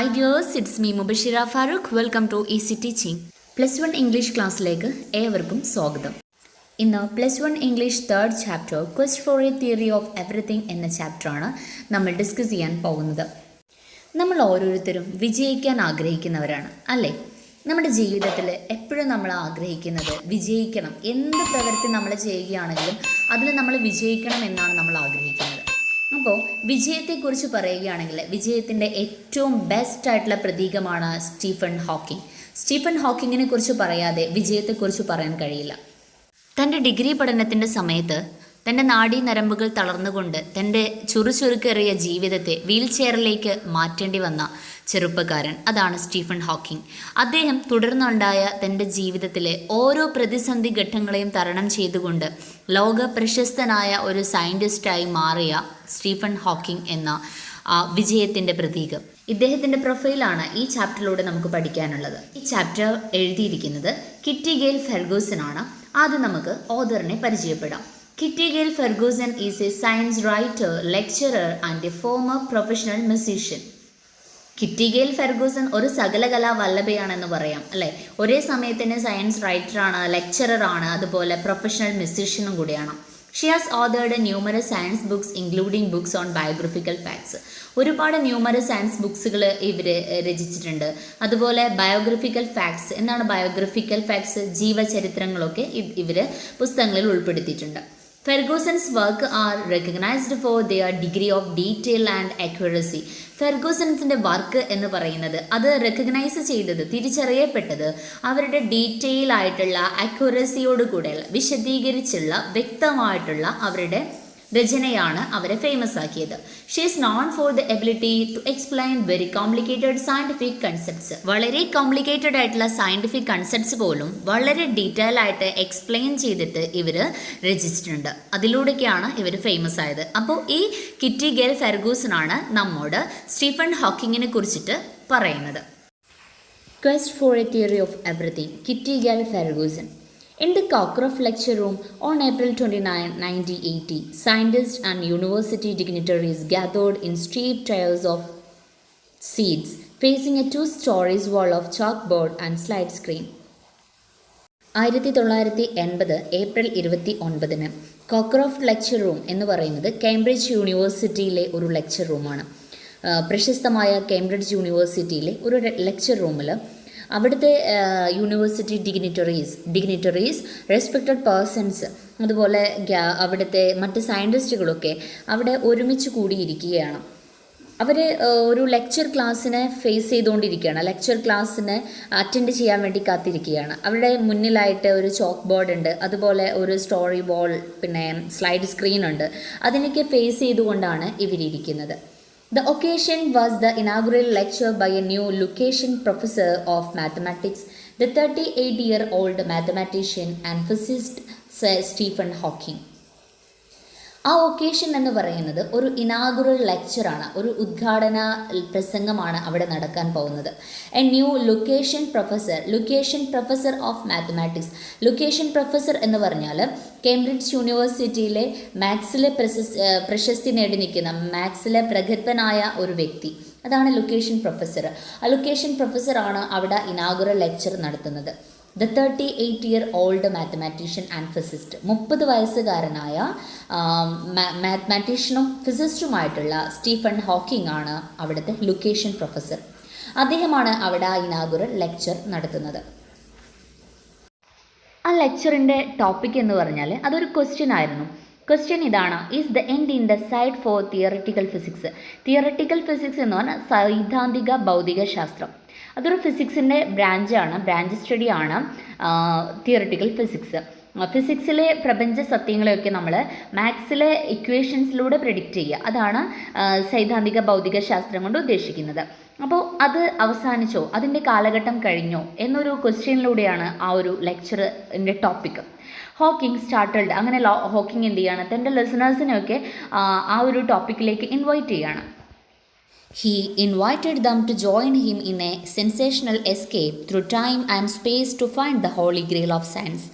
Hi dears, it's me Mubashira Farooq. Welcome to easy teaching. +1 English ക്ലാസ്സിലേക്ക് ഏവർക്കും സ്വാഗതം. ഇന്ന് +1 English third chapter quest for a theory of everything എന്ന ചാപ്റ്ററാണ് നമ്മൾ ഡിസ്കസ് ചെയ്യാൻ പോകുന്നത്. നമ്മൾ ഓരോരുത്തരും വിജയിക്കാൻ ആഗ്രഹിക്കുന്നവരാണ് അല്ലേ? നമ്മുടെ ജീവിതത്തിൽ എപ്പോഴും നമ്മൾ ആഗ്രഹിക്കുന്നത് വിജയിക്കണം. എന്ത് പ്രവൃത്തി നമ്മൾ ചെയ്യുകയാണെങ്കിലും അതിൽ നമ്മൾ വിജയിക്കണം എന്നാണ് നമ്മൾ ആഗ്രഹിക്കുന്നത്. അപ്പോൾ വിജയത്തെക്കുറിച്ച് പറയുകയാണെങ്കിൽ വിജയത്തിൻ്റെ ഏറ്റവും ബെസ്റ്റ് ആയിട്ടുള്ള പ്രതീകമാണ് സ്റ്റീഫൻ ഹോക്കിംഗ്. സ്റ്റീഫൻ ഹോക്കിങ്ങിനെ കുറിച്ച് പറയാതെ വിജയത്തെക്കുറിച്ച് പറയാൻ കഴിയില്ല. തൻ്റെ ഡിഗ്രി പഠനത്തിൻ്റെ സമയത്ത് തൻ്റെ നാഡീ നരമ്പുകൾ തളർന്നുകൊണ്ട് തൻ്റെ ചുറുചുറുക്കേറിയ ജീവിതത്തെ വീൽ ചെയറിലേക്ക് മാറ്റേണ്ടി വന്ന ചെറുപ്പക്കാരൻ, അതാണ് സ്റ്റീഫൻ ഹോക്കിംഗ്. അദ്ദേഹം തുടർന്നുണ്ടായ തൻ്റെ ജീവിതത്തിലെ ഓരോ പ്രതിസന്ധി ഘട്ടങ്ങളെയും തരണം ചെയ്തുകൊണ്ട് ലോക പ്രശസ്തനായ ഒരു സയൻറ്റിസ്റ്റായി മാറിയ സ്റ്റീഫൻ ഹോക്കിംഗ് എന്ന വിജയത്തിൻ്റെ പ്രതീകം. ഇദ്ദേഹത്തിൻ്റെ പ്രൊഫൈലാണ് ഈ ചാപ്റ്ററിലൂടെ നമുക്ക് പഠിക്കാനുള്ളത്. ഈ ചാപ്റ്റർ എഴുതിയിരിക്കുന്നത് കിറ്റി ഗെയിൽ ഫെർഗൂസൺ ആണ്. ആദ്യം നമുക്ക് ഓഥറിനെ പരിചയപ്പെടാം. Kitty Gail Ferguson is a science writer, lecturer and a former professional musician. Kitty Gail Ferguson ഒരു സകലകലാ വല്ലഭയാണെന്ന് പറയാം അല്ലേ? ഒരേ സമയത്തിന് സയൻസ് റൈറ്ററാണ്, ലെക്ചററാണ്, അതുപോലെ പ്രൊഫഷണൽ മ്യൂസീഷ്യനും കൂടിയാണ്. She has authored numerous science books including books on biographical facts. ഒരുപാട് ന്യൂമറസ് സയൻസ് ബുക്സുകൾ ഇവർ രചിച്ചിട്ടുണ്ട്. അതുപോലെ ബയോഗ്രഫിക്കൽ ഫാക്ട്സ്, എന്താണ് ബയോഗ്രഫിക്കൽ ഫാക്ട്സ്? ജീവചരിത്രങ്ങളൊക്കെ ഇവർ പുസ്തകങ്ങളിൽ ഉൾപ്പെടുത്തിയിട്ടുണ്ട്. Ferguson's work are recognised for their degree of detail and accuracy. ഫെർഗൂസൺസിൻ്റെ വർക്ക് എന്ന് പറയുന്നത് അത് റെക്കഗ്നൈസ് ചെയ്തത്, തിരിച്ചറിയപ്പെട്ടത് അവരുടെ ഡീറ്റെയിൽ ആയിട്ടുള്ള അക്യുറസിയോട് കൂടെയുള്ള വിശദീകരിച്ചുള്ള വ്യക്തമായിട്ടുള്ള അവരുടെ രചനയാണ് അവരെ ഫേമസ് ആക്കിയത്. She is known for the ability to explain very complicated scientific concepts. വളരെ കോംപ്ലിക്കേറ്റഡ് ആയിട്ടുള്ള സയൻറ്റിഫിക് കൺസെപ്റ്റ്സ് പോലും വളരെ ഡീറ്റെയിൽ ആയിട്ട് എക്സ്പ്ലെയിൻ ചെയ്തിട്ട് ഇവർ രചിച്ചിട്ടുണ്ട്. അതിലൂടെയൊക്കെയാണ് ഇവർ ഫേമസ് ആയത്. അപ്പോൾ ഈ കിറ്റി ഗെയിൽ ഫെർഗൂസൺ ആണ് നമ്മോട് സ്റ്റീഫൻ ഹോക്കിങ്ങിനെ കുറിച്ചിട്ട് പറയുന്നത്. Quest for a theory of everything, Kitty Gail Ferguson. In the Cockcroft Lecture Room on April 29, 1980, scientists and university dignitaries gathered in steep tiers of seats facing a two-story wall of chalkboard and slide screen. 1980 April 29 Cockcroft lecture room എന്ന് പറയുന്നത് Cambridge യൂണിവേഴ്സിറ്റിയിലെ ഒരു lecture റൂമാണ്. പ്രശസ്തമായ Cambridge യൂണിവേഴ്സിറ്റിയിലെ ഒരു lecture റൂമിൽ അവിടുത്തെ യൂണിവേഴ്സിറ്റി ഡിഗ്നിറ്ററീസ് റെസ്പെക്റ്റഡ് പേഴ്സൺസ്, അതുപോലെ അവിടുത്തെ മറ്റ് സയൻറ്റിസ്റ്റുകളൊക്കെ അവിടെ ഒരുമിച്ച് കൂടിയിരിക്കുകയാണ്. അവർ ഒരു ലെക്ചർ ക്ലാസ്സിനെ ഫേസ് ചെയ്തുകൊണ്ടിരിക്കുകയാണ്. ലെക്ചർ ക്ലാസ്സിനെ അറ്റൻഡ് ചെയ്യാൻ വേണ്ടി കാത്തിരിക്കുകയാണ്. അവരുടെ മുന്നിലായിട്ട് ഒരു ചോക്ക് ബോർഡ് ഉണ്ട്, അതുപോലെ ഒരു സ്റ്റോറി ബോൾ, പിന്നെ സ്ലൈഡ് സ്ക്രീൻ ഉണ്ട്. അതിനൊക്കെ ഫേസ് ചെയ്തുകൊണ്ടാണ് ഇവരിയ്ക്കുന്നത്. The occasion was the inaugural lecture by a new Lucasian professor of mathematics, the 38-year-old mathematician and physicist Sir Stephen Hawking. ആ ഒക്കേഷൻ എന്ന് പറയുന്നത് ഒരു ഇനാഗുറൽ ലെക്ചറാണ്, ഒരു ഉദ്ഘാടന പ്രസംഗമാണ് അവിടെ നടക്കാൻ പോകുന്നത്. A new ലുക്കേഷ്യൻ professor of mathematics. ലുക്കേഷ്യൻ professor എന്ന് പറഞ്ഞാൽ കേംബ്രിഡ്ജ് യൂണിവേഴ്സിറ്റിയിലെ മാത്സിലെ പ്രശസ്തി നേടി നിൽക്കുന്ന, മാത്സിലെ പ്രഗത്ഭനായ ഒരു വ്യക്തി, അതാണ് ലുക്കേഷ്യൻ പ്രൊഫസർ. ആ ലുക്കേഷ്യൻ പ്രൊഫസറാണ് അവിടെ ഇനാഗുറൽ ലെക്ചർ നടത്തുന്നത്. The 38-year-old mathematician and physicist, 30 വയസ്സുകാരനായ മാത്തമാറ്റീഷ്യനും ഫിസിസ്റ്റുമായിട്ടുള്ള സ്റ്റീഫൻ ഹോക്കിംഗ് ആണ് അവിടുത്തെ ലുക്കേഷ്യൻ പ്രൊഫസർ. അദ്ദേഹമാണ് അവിടെ ഇനാഗുറൽ ലെക്ചർ നടത്തുന്നത്. ആ ലെക്ചറിൻ്റെ ടോപ്പിക് എന്ന് പറഞ്ഞാൽ അതൊരു ക്വസ്റ്റ്യൻ ആയിരുന്നു. ക്വസ്റ്റ്യൻ ഇതാണ്: is the end in the sight for theoretical physics. Theoretical physics എന്ന് പറഞ്ഞാൽ സൈദ്ധാന്തിക ഭൗതിക ശാസ്ത്രം. അതൊരു ഫിസിക്സിൻ്റെ ബ്രാഞ്ച് സ്റ്റഡിയാണ് തിയററ്റിക്കൽ ഫിസിക്സ്. ഫിസിക്സിലെ പ്രപഞ്ച സത്യങ്ങളെയൊക്കെ നമ്മൾ മാത്സിലെ ഇക്വേഷൻസിലൂടെ പ്രെഡിക്റ്റ് ചെയ്യുക, അതാണ് സൈദ്ധാന്തിക ഭൗതിക ശാസ്ത്രം കൊണ്ട് ഉദ്ദേശിക്കുന്നത്. അപ്പോൾ അത് അവസാനിച്ചോ, അതിൻ്റെ കാലഘട്ടം കഴിഞ്ഞോ എന്നൊരു ക്വസ്റ്റ്യനിലൂടെയാണ് ആ ഒരു ലെക്ചറിൻ്റെ ടോപ്പിക്. ഹോക്കിംഗ് സ്റ്റാർട്ടഡ്, അങ്ങനെ ഹോക്കിംഗ് എന്ത് ചെയ്യാണ്, തൻ്റെ ലിസണേഴ്സിനെയൊക്കെ ആ ഒരു ടോപ്പിക്കിലേക്ക് ഇൻവൈറ്റ് ചെയ്യാണ്. He invited them to join him in a sensational escape through time and space to find the holy grail of science,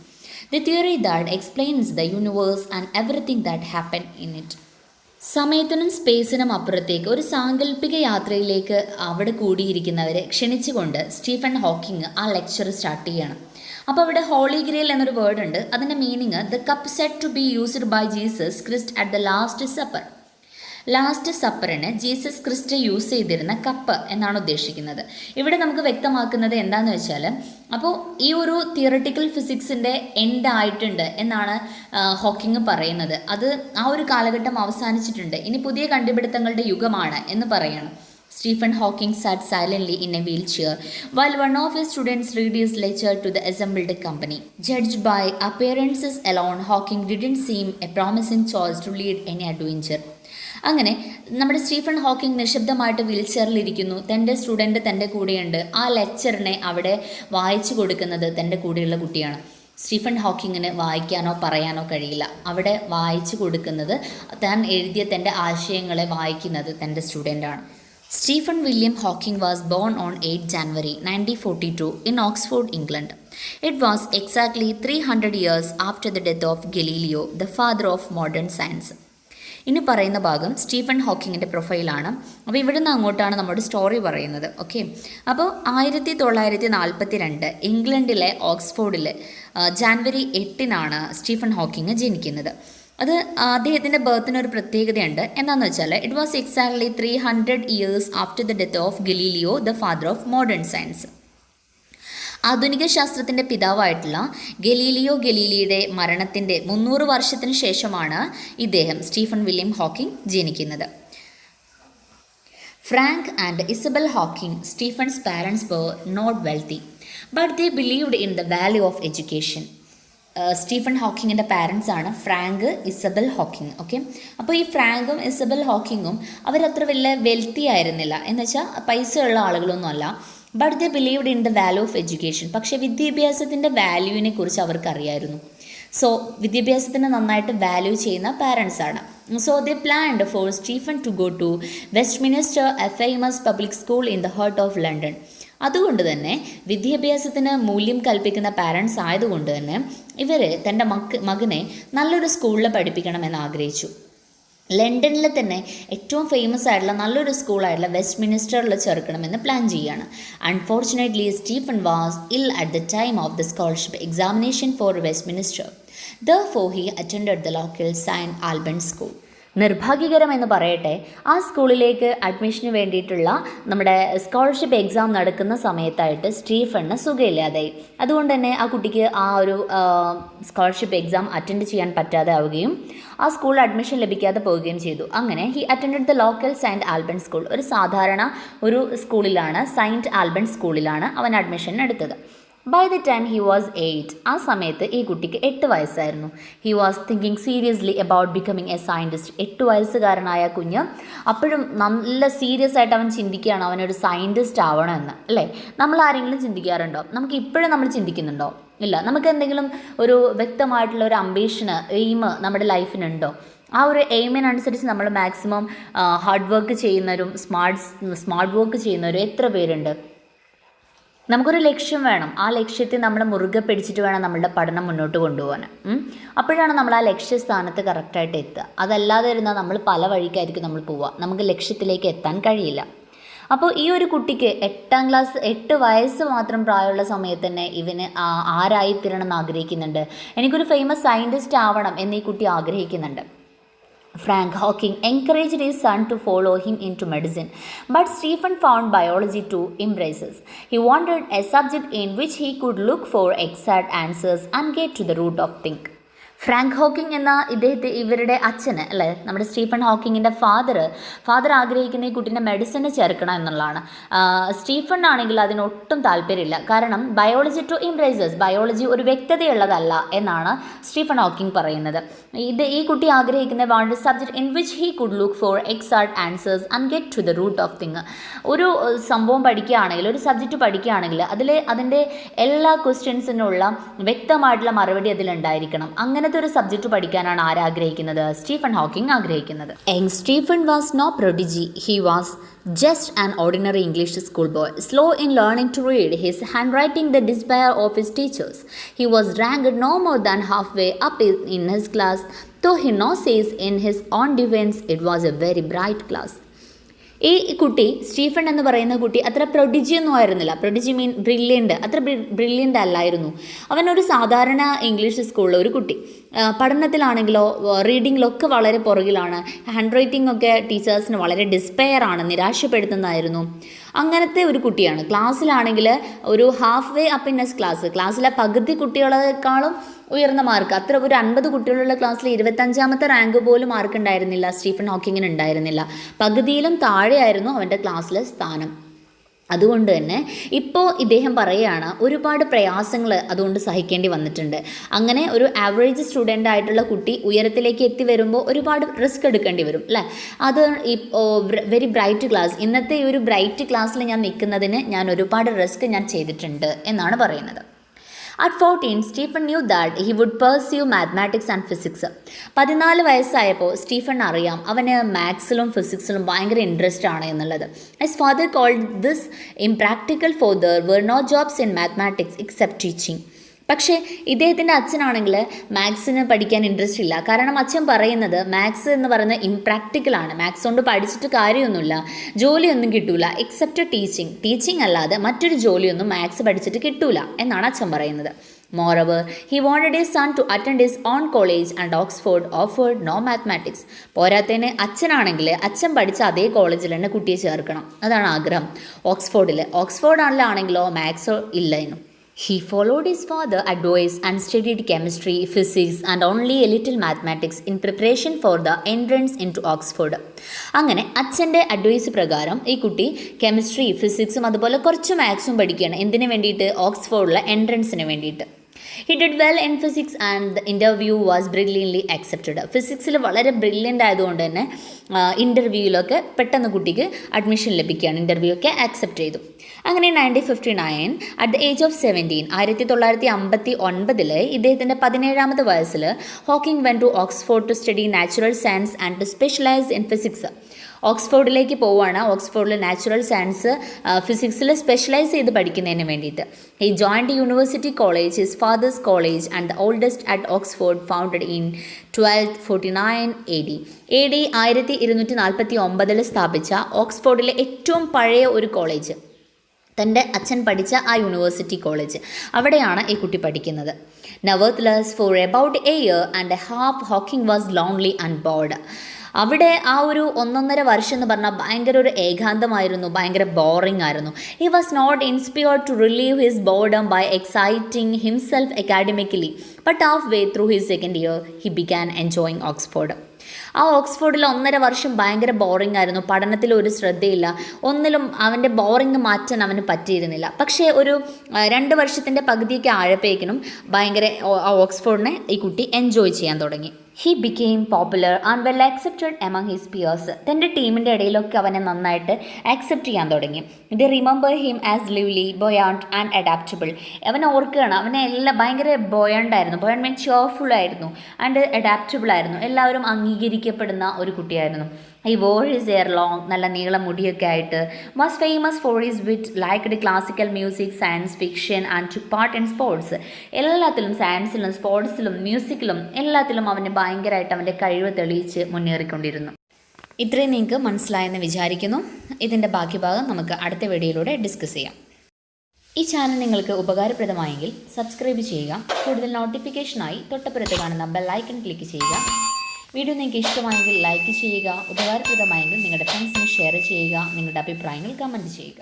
the theory that explains the universe and everything that happened in it. സമയത്തിനും സ്പേസിനും അപ്പുറത്തേക്ക് ഒരു സാങ്കല്പിക യാത്രയിലേക്ക് അവിടെ കൂടിയിരിക്കുന്നവരെ ക്ഷണിച്ചുകൊണ്ട് Stephen Hawking ആ lecture start ചെയ്യണം. അപ്പോൾ അവിടെ ഹോളി ഗ്രേൽ എന്നൊരു വേർഡ് ഉണ്ട്. അതിൻ്റെ meaning the cup set to be used by Jesus Christ at the last supper. Last സപ്പറിന് ജീസസ് ക്രിസ്റ്റ് യൂസ് ചെയ്തിരുന്ന കപ്പ് എന്നാണ് ഉദ്ദേശിക്കുന്നത്. ഇവിടെ നമുക്ക് വ്യക്തമാക്കുന്നത് എന്താണെന്ന് വെച്ചാൽ, അപ്പോൾ ഈ ഒരു തിയറട്ടിക്കൽ ഫിസിക്സിൻ്റെ എൻഡ് ആയിട്ടുണ്ട് എന്നാണ് ഹോക്കിംഗ് പറയുന്നത്. അത് ആ ഒരു കാലഘട്ടം അവസാനിച്ചിട്ടുണ്ട്, ഇനി പുതിയ കണ്ടുപിടുത്തങ്ങളുടെ യുഗമാണ് എന്ന് പറയണം. Stephen Hawking sat silently in a wheelchair while one of his students read his lecture to the assembled company. Judged by appearances alone, Hawking didn't seem a promising choice to lead any adventure. അങ്ങനെ നമ്മുടെ Stephen Hawking നിശബ്ദമായിട്ട് wheel ചെയറിലിരിക്കുന്നു. തൻ്റെ student തൻ്റെ കൂടെയുണ്ട്. ആ ലെക്ചറിനെ അവിടെ വായിച്ചു കൊടുക്കുന്നത് തൻ്റെ കൂടെയുള്ള കുട്ടിയാണ്. സ്റ്റീഫൻ ഹോക്കിങ്ങിന് വായിക്കാനോ പറയാനോ കഴിയില്ല. അവിടെ വായിച്ചു കൊടുക്കുന്നത്, താൻ എഴുതിയ തൻ്റെ ആശയങ്ങളെ വായിക്കുന്നത് തൻ്റെ സ്റ്റുഡൻ്റാണ്. Stephen William Hawking was born on 8 January 1942 in Oxford, England. It was exactly 300 years after the death of Galileo, the father of modern science. ഇനി പറയുന്ന ഭാഗം സ്റ്റീഫൻ ഹോക്കിങ്ങിൻ്റെ പ്രൊഫൈലാണ്. അപ്പോൾ ഇവിടുന്ന് അങ്ങോട്ടാണ് നമ്മുടെ സ്റ്റോറി പറയുന്നത്. ഓക്കെ, അപ്പോൾ 1942 ഇംഗ്ലണ്ടിലെ ഓക്സ്ഫോർഡിൽ ജാനുവരി 8 സ്റ്റീഫൻ ഹോക്കിങ് ജനിക്കുന്നത്. അത് അദ്ദേഹത്തിൻ്റെ ബർത്തിന് ഒരു പ്രത്യേകതയുണ്ട്. എന്താണെന്ന് വെച്ചാൽ, it was exactly 300 years after the death of Galileo, the father of modern science. ആധുനിക ശാസ്ത്രത്തിൻ്റെ പിതാവായിട്ടുള്ള ഗലീലിയോ ഗലീലിയുടെ മരണത്തിൻ്റെ 300 വർഷത്തിന് ശേഷമാണ് ഇദ്ദേഹം സ്റ്റീഫൻ വില്യം ഹോക്കിംഗ് ജനിക്കുന്നത്. Frank and Isabel Hawking, Stephen's parents were not wealthy, but they believed in the value of education. Stephen ഹോക്കിങ്ങിൻ്റെ parents ആണ് Frank, Isabel Hawking. Okay, അപ്പോൾ ഈ ഫ്രാങ്കും ഇസബൽ ഹോക്കിങ്ങും അവരത്ര വലിയ വെൽത്തി ആയിരുന്നില്ല, എന്ന് വെച്ചാൽ പൈസ ഉള്ള ആളുകളൊന്നും അല്ല. But they believed in the value of education. പക്ഷേ വിദ്യാഭ്യാസത്തിൻ്റെ വാല്യൂവിനെ കുറിച്ച് അവർക്കറിയായിരുന്നു. സോ വിദ്യാഭ്യാസത്തിന് നന്നായിട്ട് വാല്യൂ ചെയ്യുന്ന പാരൻസ് ആണ്. So they planned for Stephen to go to Westminster, a famous public school in the heart of London. അതുകൊണ്ട് തന്നെ വിദ്യാഭ്യാസത്തിന് മൂല്യം കൽപ്പിക്കുന്ന പാരൻസ് ആയതുകൊണ്ട് തന്നെ ഇവർ തൻ്റെ മകനെ നല്ലൊരു സ്കൂളിൽ പഠിപ്പിക്കണമെന്ന് ആഗ്രഹിച്ചു. ലണ്ടനിൽ തന്നെ ഏറ്റവും ഫേമസ് ആയിട്ടുള്ള നല്ലൊരു സ്കൂളായിട്ടുള്ള വെസ്റ്റ്മിനിസ്റ്ററിൽ ചേർക്കണമെന്ന് പ്ലാൻ ചെയ്യുകയാണ്. അൺഫോർച്ചുനേറ്റ്ലി സ്റ്റീഫൻ വാസ് ഇൽ at the time of the scholarship examination for Westminster. Therefore he attended the local St. Albans school. നിർഭാഗ്യകരം എന്ന് പറയട്ടെ, ആ സ്കൂളിലേക്ക് അഡ്മിഷന് വേണ്ടിയിട്ടുള്ള നമ്മുടെ സ്കോളർഷിപ്പ് എക്സാം നടക്കുന്ന സമയത്തായിട്ട് സ്റ്റീഫന് സുഖമില്ലാതായി. അതുകൊണ്ട് തന്നെ ആ കുട്ടിക്ക് ആ ഒരു സ്കോളർഷിപ്പ് എക്സാം അറ്റൻഡ് ചെയ്യാൻ പറ്റാതെ ആവുകയും ആ സ്കൂളിൽ അഡ്മിഷൻ ലഭിക്കാതെ പോവുകയും ചെയ്തു. അങ്ങനെ he attended the local saint Albans school. ഒരു സാധാരണ ഒരു സ്കൂളിലാണ്, സെയിൻറ്റ് ആൽബൻസ് സ്കൂളിലാണ് അവൻ അഡ്മിഷൻ എടുത്തത്. By the time he was 8, ആ സമയത്ത് ഈ കുട്ടിക്ക് 8 വയസ്സായിരുന്നു. He was thinking seriously about becoming a scientist. 8 വയസ്സുകാരനായ കുഞ്ഞ് അപ്പോഴും നല്ല സീരിയസ് ആയിട്ട് അവൻ ചിന്തിക്കുകയാണ് അവനൊരു സയൻറ്റിസ്റ്റ് ആവണമെന്ന്. അല്ലേ, നമ്മൾ ആരെങ്കിലും ചിന്തിക്കാറുണ്ടോ? നമുക്ക് ഇപ്പോഴും നമ്മൾ ചിന്തിക്കുന്നുണ്ടോ? ഇല്ല. നമുക്ക് എന്തെങ്കിലും ഒരു വ്യക്തമായിട്ടുള്ള ഒരു അംബീഷന്, എയിം നമ്മുടെ ലൈഫിനുണ്ടോ? ആ ഒരു എയിമിനനുസരിച്ച് നമ്മൾ മാക്സിമം ഹാർഡ് വർക്ക് ചെയ്യുന്നവരും സ്മാർട്ട് വർക്ക് ചെയ്യുന്നവരും എത്ര പേരുണ്ട്? നമുക്കൊരു ലക്ഷ്യം വേണം. ആ ലക്ഷ്യത്തെ നമ്മൾ മുറുകെ പിടിച്ചിട്ട് വേണം നമ്മളുടെ പഠനം മുന്നോട്ട് കൊണ്ടുപോകാൻ. അപ്പോഴാണ് നമ്മൾ ആ ലക്ഷ്യസ്ഥാനത്ത് കറക്റ്റായിട്ട് എത്തുക. അതല്ലാതെ ഇരുന്നാൽ നമ്മൾ പല വഴിക്കായിരിക്കും നമ്മൾ പോവുക. നമുക്ക് ലക്ഷ്യത്തിലേക്ക് എത്താൻ കഴിയില്ല. അപ്പോൾ ഈ ഒരു കുട്ടിക്ക് 8ാം ക്ലാസ് 8 വയസ്സ് മാത്രം പ്രായമുള്ള സമയത്ത് തന്നെ ഇവന് ആരായിത്തീരണം എന്ന് ആഗ്രഹിക്കുന്നുണ്ട്. എനിക്കൊരു ഫേമസ് സയൻറ്റിസ്റ്റ് ആവണം എന്ന് ഈ കുട്ടി ആഗ്രഹിക്കുന്നുണ്ട്. Frank Hawking encouraged his son to follow him into medicine, but Stephen found biology too embraces. He wanted a subject in which he could look for exact answers and get to the root of things. Frank Hawking എന്ന ഇവരുടെ അച്ഛന്, അല്ലേ, നമ്മുടെ Stephen ഹോക്കിങ്ങിൻ്റെ father ആഗ്രഹിക്കുന്ന ഈ കുട്ടീൻ്റെ medicine ചേർക്കണം എന്നുള്ളതാണ്. സ്റ്റീഫൻ ആണെങ്കിൽ അതിനൊട്ടും താല്പര്യമില്ല. കാരണം ബയോളജി ടു ഇംപ്രൈസസ്, ബയോളജി ഒരു വ്യക്തതയുള്ളതല്ല എന്നാണ് സ്റ്റീഫൻ ഹോക്കിംഗ് പറയുന്നത്. ഈ കുട്ടി ആഗ്രഹിക്കുന്ന want subject in which he could look for exact answers and get to the root of thing. ഒരു സംഭവം പഠിക്കുകയാണെങ്കിൽ, ഒരു സബ്ജക്റ്റ് പഠിക്കുകയാണെങ്കിൽ അതിൻ്റെ എല്ലാ ക്വസ്റ്റ്യൻസിനുള്ള വ്യക്തമായിട്ടുള്ള മറുപടി അതിലുണ്ടായിരിക്കണം. അങ്ങനെ അങ്ങനത്തെ ഒരു സബ്ജക്റ്റ് പഠിക്കാനാണ് ആരാഗ്രഹിക്കുന്നത്? സ്റ്റീഫൻ ഹോക്കിംഗ് ആഗ്രഹിക്കുന്നത്. Stephen was no prodigy. He was just an ordinary English schoolboy, slow in learning to read, his handwriting the despair of his teachers. He was ranked no more than halfway up in his class, though he now says in his own defense it was a very bright class. ഈ കുട്ടി, Stephen എന്ന് പറയുന്ന കുട്ടി, അത്ര Prodigy ഒന്നും ആയിരുന്നില്ല. Prodigy മീൻ brilliant, അത്ര brilliant അല്ലായിരുന്നു. അവനൊരു സാധാരണ ഇംഗ്ലീഷ് സ്കൂളിലെ ഒരു കുട്ടി. പഠനത്തിലാണെങ്കിലോ റീഡിങ്ങിലൊക്കെ വളരെ പുറകിലാണ്. ഹാൻഡ് റൈറ്റിംഗ് ഒക്കെ ടീച്ചേഴ്സിന് വളരെ ഡിസ്പെയർ ആണ്, നിരാശപ്പെടുത്തുന്നതായിരുന്നു. അങ്ങനത്തെ ഒരു കുട്ടിയാണ്. ക്ലാസ്സിലാണെങ്കിൽ ഒരു half way up in S ക്ലാസ്സിലെ പകുതി കുട്ടികളെക്കാളും ഉയർന്ന മാർക്ക്, അത്ര ഒരു 50 കുട്ടികളുള്ള ക്ലാസ്സിൽ 25ാമത്തെ റാങ്ക് പോലും മാർക്ക് ഉണ്ടായിരുന്നില്ല സ്റ്റീഫൻ ഹോക്കിങ്ങിന് ഉണ്ടായിരുന്നില്ല. പകുതിയിലും താഴെയായിരുന്നു അവൻ്റെ ക്ലാസ്സിലെ സ്ഥാനം. അതുകൊണ്ട് തന്നെ ഇപ്പോൾ ഇദ്ദേഹം പറയുകയാണ്, ഒരുപാട് പ്രയാസങ്ങൾ അതുകൊണ്ട് സഹിക്കേണ്ടി വന്നിട്ടുണ്ട്. അങ്ങനെ ഒരു ആവറേജ് സ്റ്റുഡൻ്റ് ആയിട്ടുള്ള കുട്ടി ഉയരത്തിലേക്ക് എത്തി വരുമ്പോൾ ഒരുപാട് റിസ്ക് എടുക്കേണ്ടി വരും അല്ലേ. അത് വെരി ബ്രൈറ്റ് ക്ലാസ്, ഇന്നത്തെ ഈ ഒരു ബ്രൈറ്റ് ക്ലാസ്സിൽ ഞാൻ നിൽക്കുന്നതിന് ഞാൻ ഒരുപാട് റിസ്ക് ഞാൻ ചെയ്തിട്ടുണ്ട് എന്നാണ് പറയുന്നത്. At 14, Stephen knew that he would pursue mathematics and physics. 14 വയസ്സായപ്പോൾ സ്റ്റീഫൻ അറിയാം അവന് മാത്സിലും ഫിസിക്സിലും ഭയങ്കര ഇൻട്രസ്റ്റ് ആണ് എന്നുള്ളത്. His father called this impractical, for there were no jobs in mathematics except teaching. പക്ഷേ ഇദ്ദേഹത്തിൻ്റെ അച്ഛനാണെങ്കിൽ മാത്സിന് പഠിക്കാൻ ഇൻട്രസ്റ്റ് ഇല്ല. കാരണം അച്ഛൻ പറയുന്നത് മാത്സ് എന്ന് പറയുന്നത് ഇംപ്രാക്ടിക്കലാണ്, മാത്സ് കൊണ്ട് പഠിച്ചിട്ട് കാര്യമൊന്നുമില്ല, ജോലിയൊന്നും കിട്ടൂല, എക്സെപ്റ്റ് ടീച്ചിങ് അല്ലാതെ മറ്റൊരു ജോലിയൊന്നും മാത്സ് പഠിച്ചിട്ട് കിട്ടൂല എന്നാണ് അച്ഛൻ പറയുന്നത്. Moreover, he wanted his son to attend his own college, and Oxford offered no mathematics. പോരാത്തതിന് അച്ഛനാണെങ്കിൽ അച്ഛൻ പഠിച്ച അതേ കോളേജിൽ തന്നെ കുട്ടിയെ ചേർക്കണം, അതാണ് ആഗ്രഹം. ഓക്സ്ഫോർഡിലാണെങ്കിലോ മാത്സോ ഇല്ലായിരുന്നു. He followed his father's advice and studied chemistry, physics and only a little mathematics in preparation for the entrance into Oxford. അങ്ങനെ അച്ഛൻ്റെ അഡ്വൈസ് പ്രകാരം ഈ കുട്ടി കെമിസ്ട്രി, ഫിസിക്സും അതുപോലെ കുറച്ച് മാത്സും പഠിക്കുകയാണ്. എന്തിനു വേണ്ടിയിട്ട്? ഓക്സ്ഫോർഡിലെ എൻട്രൻസിന് വേണ്ടിയിട്ട്. He did well in physics and the interview was brilliantly accepted. ഫിസിക്സിൽ വളരെ ബ്രില്യൻ്റ് ആയതുകൊണ്ട് തന്നെ ഇൻ്റർവ്യൂവിലൊക്കെ പെട്ടെന്ന് കുട്ടിക്ക് അഡ്മിഷൻ ലഭിക്കുകയാണ്, ഇൻ്റർവ്യൂ ഒക്കെ ആക്സെപ്റ്റ് ചെയ്തു. അങ്ങനെ 1959 അറ്റ് ദ ഏജ് ഓഫ് 17, 1959 ഇദ്ദേഹത്തിൻ്റെ 17ാമത്തെ വയസ്സിൽ Hawking went to Oxford to study natural science and to specialise in physics. ഓക്സ്ഫോർഡിലേക്ക് പോവുകയാണ്. ഓക്സ്ഫോർഡിൽ നാച്ചുറൽ സയൻസ് ഫിസിക്സിൽ സ്പെഷ്യലൈസ് ചെയ്ത് പഠിക്കുന്നതിന് വേണ്ടിയിട്ട്. He joined university college, his father's college and the oldest at Oxford, founded in 1249 AD. AD 1249 സ്ഥാപിച്ച ഓക്സ്ഫോർഡിലെ ഏറ്റവും പഴയ ഒരു കോളേജ്, തൻ്റെ അച്ഛൻ പഠിച്ച ആ യൂണിവേഴ്സിറ്റി കോളേജ്, അവിടെയാണ് ഈ കുട്ടി പഠിക്കുന്നത്. Nevertheless for about a year and a half Hawking was lonely and bored. അവിടെ ആ ഒരു 1.5 വർഷം എന്ന് പറഞ്ഞാൽ ഭയങ്കര ഒരു ഏകാന്തമായിരുന്നു, ഭയങ്കര ബോറിംഗ് ആയിരുന്നു. He was not inspired to relieve his boredom by exciting himself academically, but half way through his second year he began enjoying Oxford. ആ ഓക്സ്ഫോർഡിൽ 1.5 വർഷം ഭയങ്കര ബോറിംഗ് ആയിരുന്നു, പഠനത്തിൽ ഒരു ശ്രദ്ധയില്ല, ഒന്നിലും അവൻ്റെ ബോറിംഗ് മാറ്റാൻ അവന് പറ്റിയിരുന്നില്ല. പക്ഷേ ഒരു 2 വർഷത്തിൻ്റെ പകുതിയൊക്കെ ആഴപ്പോഴേക്കിനും ഭയങ്കര ഓക്സ്ഫോർഡിനെ ഈ കുട്ടി എൻജോയ് ചെയ്യാൻ തുടങ്ങി. He became popular and well accepted among his peers. തൻ്റെ ടീമിൻ്റെ ഇടയിലൊക്കെ അവനെ നന്നായിട്ട് ആക്സെപ്റ്റ് ചെയ്യാൻ തുടങ്ങി. They remember him as lively, buoyant and adaptable. അവനെ ഓർക്കുകയാണ്, അവനെ എല്ലാം ഭയങ്കര ബോയണ്ടായിരുന്നു. ബോയണ്ട് മീൻ ചെയർഫുൾ ആയിരുന്നു ആൻഡ് അഡാപ്റ്റബിൾ ആയിരുന്നു. എല്ലാവരും അംഗീകരിക്കപ്പെടുന്ന ഒരു കുട്ടിയായിരുന്നു. ഈ വോർ ഹിസ് ഹെയർ ലോങ്, നല്ല നീളം മുടിയൊക്കെ ആയിട്ട്. വാസ് ഫേമസ് ഫോർ ഹിസ് വിറ്റ്, liked classical music, science fiction and took part in sports. എല്ലാത്തിലും, സയൻസിലും സ്പോർട്സിലും മ്യൂസിക്കിലും എല്ലാത്തിലും അവന് ഭയങ്കരമായിട്ട് അവൻ്റെ കഴിവ് തെളിയിച്ച് മുന്നേറിക്കൊണ്ടിരുന്നു. ഇത്രയും നിങ്ങൾക്ക് മനസ്സിലായെന്ന് വിചാരിക്കുന്നു. ഇതിൻ്റെ ബാക്കി ഭാഗം നമുക്ക് അടുത്ത വീഡിയോയിലൂടെ ഡിസ്കസ് ചെയ്യാം. ഈ ചാനൽ നിങ്ങൾക്ക് ഉപകാരപ്രദമായെങ്കിൽ സബ്സ്ക്രൈബ് ചെയ്യുക. കൂടുതൽ നോട്ടിഫിക്കേഷനായി തൊട്ടപ്പുറത്ത് കാണുന്ന ബെല്ലൈക്കൺ ക്ലിക്ക് ചെയ്യുക. വീഡിയോ നിങ്ങൾക്ക് ഇഷ്ടമായെങ്കിൽ ലൈക്ക് ചെയ്യുക, ഉപകാരപ്രദമായെങ്കിൽ നിങ്ങളുടെ ഫ്രണ്ട്സിന് ഷെയർ ചെയ്യുക, നിങ്ങളുടെ അഭിപ്രായങ്ങൾ കമൻറ്റ് ചെയ്യുക.